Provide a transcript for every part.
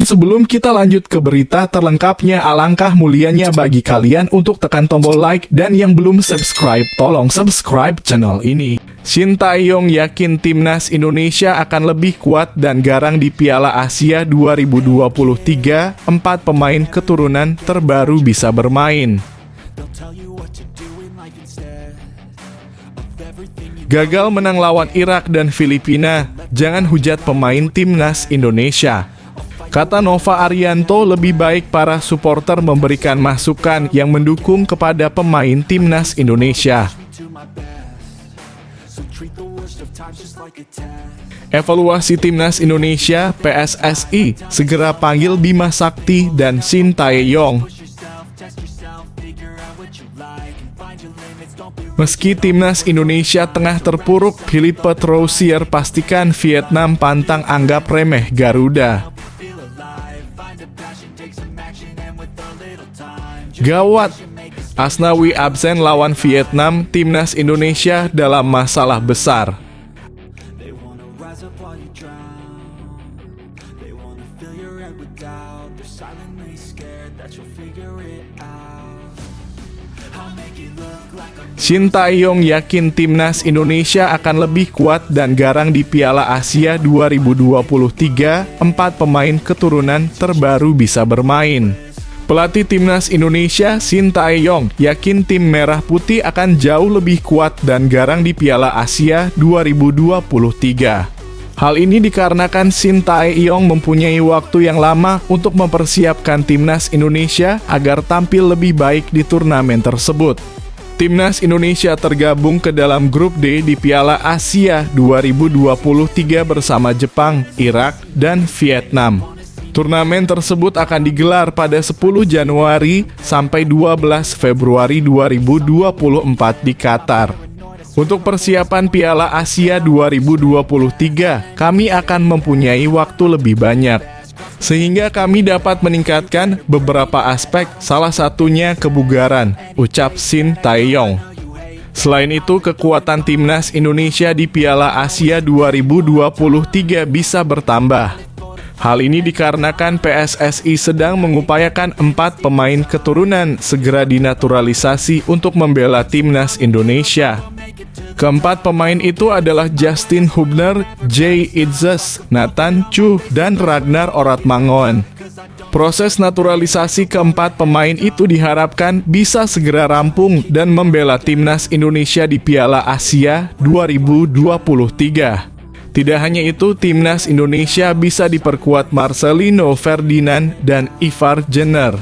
Sebelum kita lanjut ke berita terlengkapnya, alangkah mulianya bagi kalian untuk tekan tombol like, dan yang belum subscribe, tolong subscribe channel ini. Shin Tae-yong yakin timnas Indonesia akan lebih kuat dan garang di Piala Asia 2023. 4 pemain keturunan terbaru bisa bermain. Gagal menang lawan Irak dan Filipina, jangan hujat pemain timnas Indonesia. Kata Nova Arianto, lebih baik para supporter memberikan masukan yang mendukung kepada pemain timnas Indonesia. Evaluasi timnas Indonesia, PSSI segera panggil Bima Sakti dan Shin Tae-yong. Meski timnas Indonesia tengah terpuruk, Philippe Troussier pastikan Vietnam pantang anggap remeh Garuda. Gawat, Asnawi absen lawan Vietnam, timnas Indonesia dalam masalah besar. Shin Tae-yong yakin timnas Indonesia akan lebih kuat dan garang di Piala Asia 2023. 4 pemain keturunan terbaru bisa bermain. Pelatih timnas Indonesia, Shin Tae-yong, yakin tim merah putih akan jauh lebih kuat dan garang di Piala Asia 2023. Hal ini dikarenakan Shin Tae-yong mempunyai waktu yang lama untuk mempersiapkan timnas Indonesia agar tampil lebih baik di turnamen tersebut. Timnas Indonesia tergabung ke dalam grup D di Piala Asia 2023 bersama Jepang, Irak, dan Vietnam. Turnamen tersebut akan digelar pada 10 Januari sampai 12 Februari 2024 di Qatar. Untuk persiapan Piala Asia 2023, kami akan mempunyai waktu lebih banyak, sehingga kami dapat meningkatkan beberapa aspek, salah satunya kebugaran, ucap Shin Tae-yong. Selain itu, kekuatan timnas Indonesia di Piala Asia 2023 bisa bertambah. Hal ini dikarenakan PSSI sedang mengupayakan 4 pemain keturunan segera dinaturalisasi untuk membela timnas Indonesia. Keempat pemain itu adalah Justin Hubner, Jay Itzes, Nathan Chu, dan Ragnar Oratmangoen. Proses naturalisasi keempat pemain itu diharapkan bisa segera rampung dan membela timnas Indonesia di Piala Asia 2023. Tidak hanya itu, timnas Indonesia bisa diperkuat Marcelino Ferdinand dan Ivar Jenner.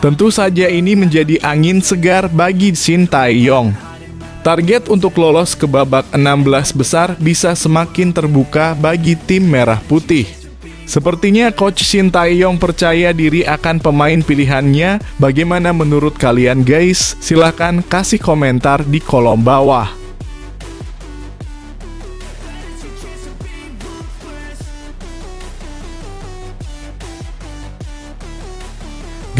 Tentu saja ini menjadi angin segar bagi Shin Tae-yong. Target untuk lolos ke babak 16 besar bisa semakin terbuka bagi tim merah putih. Sepertinya Coach Shin Tae-yong percaya diri akan pemain pilihannya. Bagaimana menurut kalian guys? Silahkan kasih komentar di kolom bawah.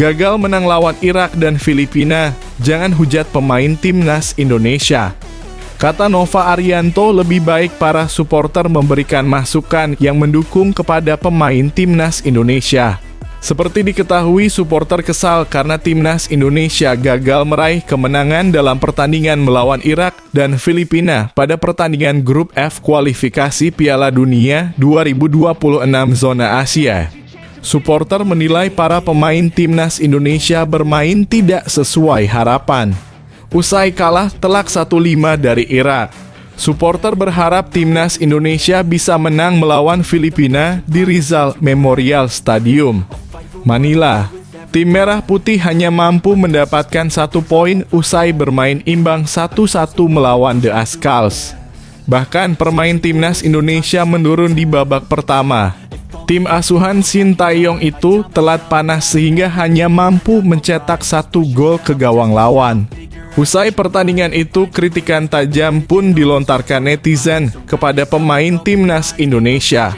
Gagal menang lawan Irak dan Filipina, jangan hujat pemain timnas Indonesia. Kata Nova Arianto, lebih baik para supporter memberikan masukan yang mendukung kepada pemain timnas Indonesia. Seperti diketahui, supporter kesal karena timnas Indonesia gagal meraih kemenangan dalam pertandingan melawan Irak dan Filipina pada pertandingan grup F kualifikasi Piala Dunia 2026 zona Asia. Supporter menilai para pemain timnas Indonesia bermain tidak sesuai harapan. Usai kalah telak 1-5 dari Irak, supporter berharap timnas Indonesia bisa menang melawan Filipina di Rizal Memorial Stadium, Manila. Tim merah putih hanya mampu mendapatkan 1 poin usai bermain imbang 1-1 melawan The Azkals. Bahkan pemain timnas Indonesia menurun di babak pertama. Tim asuhan Shin Tae-yong itu telat panas sehingga hanya mampu mencetak 1 gol ke gawang lawan. Usai pertandingan itu, kritikan tajam pun dilontarkan netizen kepada pemain timnas Indonesia.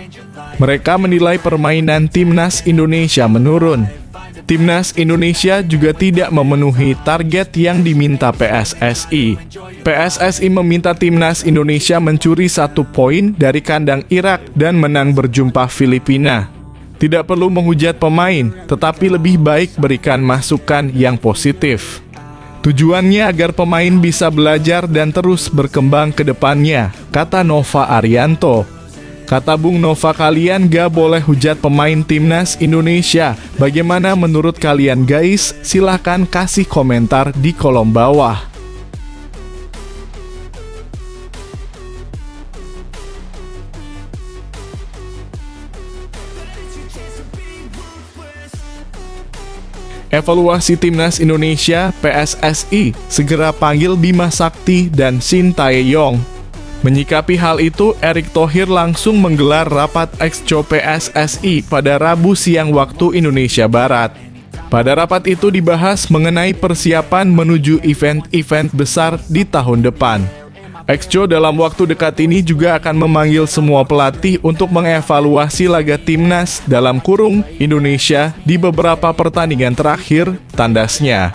Mereka menilai permainan timnas Indonesia menurun. Timnas Indonesia juga tidak memenuhi target yang diminta PSSI. PSSI meminta timnas Indonesia mencuri 1 poin dari kandang Irak dan menang berjumpa Filipina. Tidak perlu menghujat pemain, tetapi lebih baik berikan masukan yang positif. Tujuannya agar pemain bisa belajar dan terus berkembang ke depannya, kata Nova Arianto. Kata Bung Nova, kalian gak boleh hujat pemain timnas Indonesia. Bagaimana menurut kalian guys? Silahkan kasih komentar di kolom bawah. Evaluasi Timnas Indonesia, PSSI segera panggil Bima Sakti dan Shin Tae-yong. Menyikapi hal itu, Erick Thohir langsung menggelar rapat Exco PSSI pada Rabu siang waktu Indonesia Barat. Pada rapat itu dibahas mengenai persiapan menuju event-event besar di tahun depan. Exco dalam waktu dekat ini juga akan memanggil semua pelatih untuk mengevaluasi laga timnas dalam kurung Indonesia di beberapa pertandingan terakhir, tandasnya.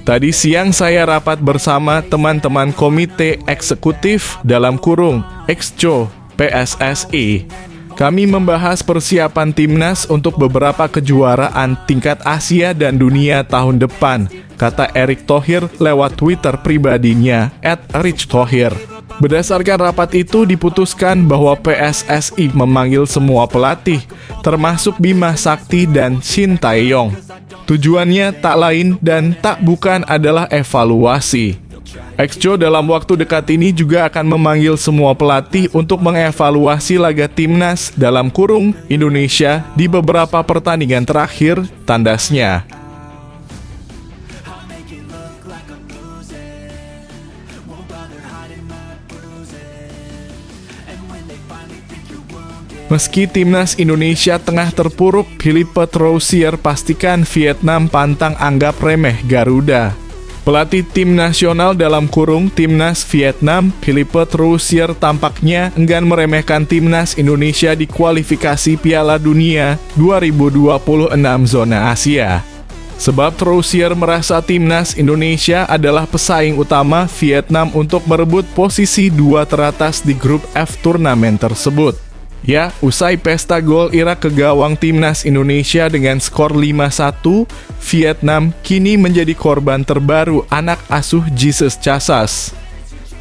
Tadi siang saya rapat bersama teman-teman komite eksekutif dalam kurung Exco PSSI. Kami membahas persiapan timnas untuk beberapa kejuaraan tingkat Asia dan dunia tahun depan, kata Erick Thohir lewat Twitter pribadinya @RichThohir. Berdasarkan rapat itu diputuskan bahwa PSSI memanggil semua pelatih, termasuk Bima Sakti dan Shin Tae-yong. Tujuannya tak lain dan tak bukan adalah evaluasi. Exco dalam waktu dekat ini juga akan memanggil semua pelatih untuk mengevaluasi laga timnas dalam kurung Indonesia di beberapa pertandingan terakhir, tandasnya. Meski timnas Indonesia tengah terpuruk, Philippe Troussier pastikan Vietnam pantang anggap remeh Garuda. Pelatih tim nasional dalam kurung Timnas Vietnam, Philippe Troussier tampaknya enggan meremehkan timnas Indonesia di kualifikasi Piala Dunia 2026 zona Asia. Sebab Troussier merasa timnas Indonesia adalah pesaing utama Vietnam untuk merebut posisi 2 teratas di grup F turnamen tersebut. Ya, usai pesta gol Irak ke gawang timnas Indonesia dengan skor 5-1, Vietnam kini menjadi korban terbaru anak asuh Jesus Casas.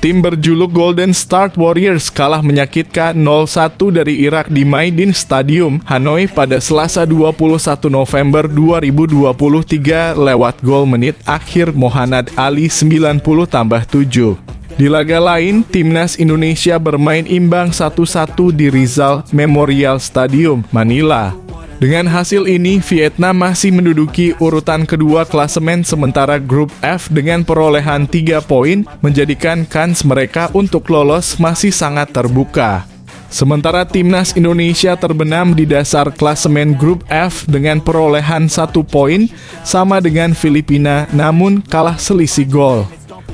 Tim berjuluk Golden Star Warriors kalah menyakitkan 0-1 dari Irak di Maidin Stadium, Hanoi pada Selasa 21 November 2023 lewat gol menit akhir Mohanad Ali 90+7. Di laga lain, timnas Indonesia bermain imbang 1-1 di Rizal Memorial Stadium, Manila. Dengan hasil ini, Vietnam masih menduduki urutan kedua klasemen sementara grup F dengan perolehan 3 poin, menjadikan kans mereka untuk lolos masih sangat terbuka. Sementara timnas Indonesia terbenam di dasar klasemen grup F dengan perolehan 1 poin, sama dengan Filipina, namun kalah selisih gol.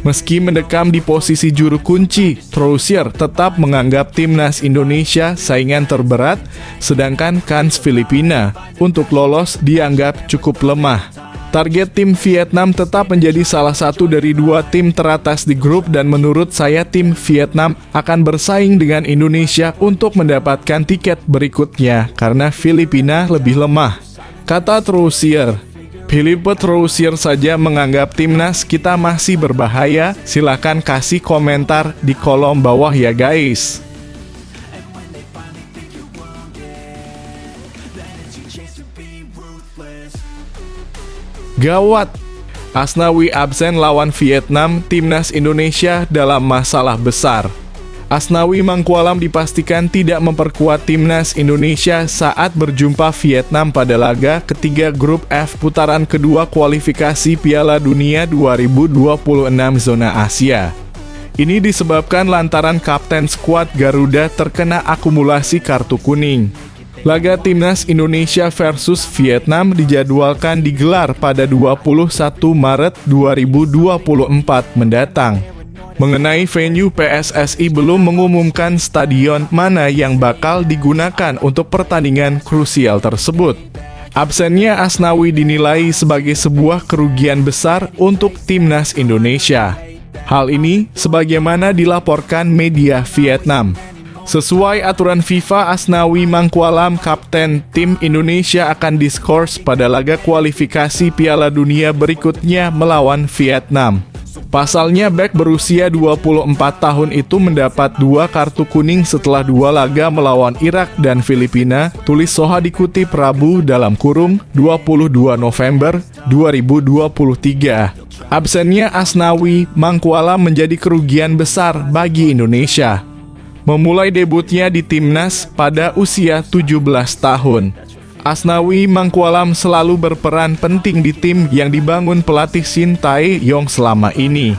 Meski mendekam di posisi juru kunci, Troussier tetap menganggap timnas Indonesia saingan terberat, sedangkan kans Filipina untuk lolos dianggap cukup lemah. Target tim Vietnam tetap menjadi salah satu dari 2 tim teratas di grup dan menurut saya tim Vietnam akan bersaing dengan Indonesia untuk mendapatkan tiket berikutnya karena Filipina lebih lemah, kata Troussier. Philippe Troussier saja menganggap timnas kita masih berbahaya. Silakan kasih komentar di kolom bawah ya guys. Gawat, Asnawi absen lawan Vietnam, timnas Indonesia dalam masalah besar. Asnawi Mangkualam dipastikan tidak memperkuat timnas Indonesia saat berjumpa Vietnam pada laga ketiga grup F putaran kedua kualifikasi Piala Dunia 2026 zona Asia. Ini disebabkan lantaran kapten skuad Garuda terkena akumulasi kartu kuning. Laga timnas Indonesia versus Vietnam dijadwalkan digelar pada 21 Maret 2024 mendatang. Mengenai venue, PSSI belum mengumumkan stadion mana yang bakal digunakan untuk pertandingan krusial tersebut. Absennya Asnawi dinilai sebagai sebuah kerugian besar untuk timnas Indonesia. Hal ini sebagaimana dilaporkan media Vietnam. Sesuai aturan FIFA, Asnawi Mangkualam, kapten tim Indonesia, akan diskors pada laga kualifikasi Piala Dunia berikutnya melawan Vietnam. Pasalnya, bek berusia 24 tahun itu mendapat 2 kartu kuning setelah 2 laga melawan Irak dan Filipina, tulis Soha dikutip Rabu (22 November 2023). Absennya Asnawi Mangkualam menjadi kerugian besar bagi Indonesia. Memulai debutnya di timnas pada usia 17 tahun, Asnawi Mangkualam selalu berperan penting di tim yang dibangun pelatih Shin Tae-yong selama ini.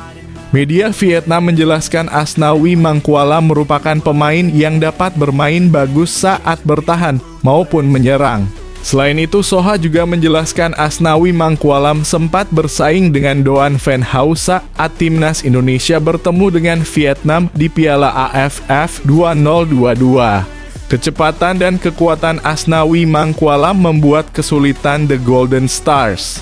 Media Vietnam menjelaskan Asnawi Mangkualam merupakan pemain yang dapat bermain bagus saat bertahan maupun menyerang. Selain itu, Soha juga menjelaskan Asnawi Mangkualam sempat bersaing dengan Doan Van Hau saat timnas Indonesia bertemu dengan Vietnam di Piala AFF 2022. Kecepatan dan kekuatan Asnawi Mangkualam membuat kesulitan The Golden Stars.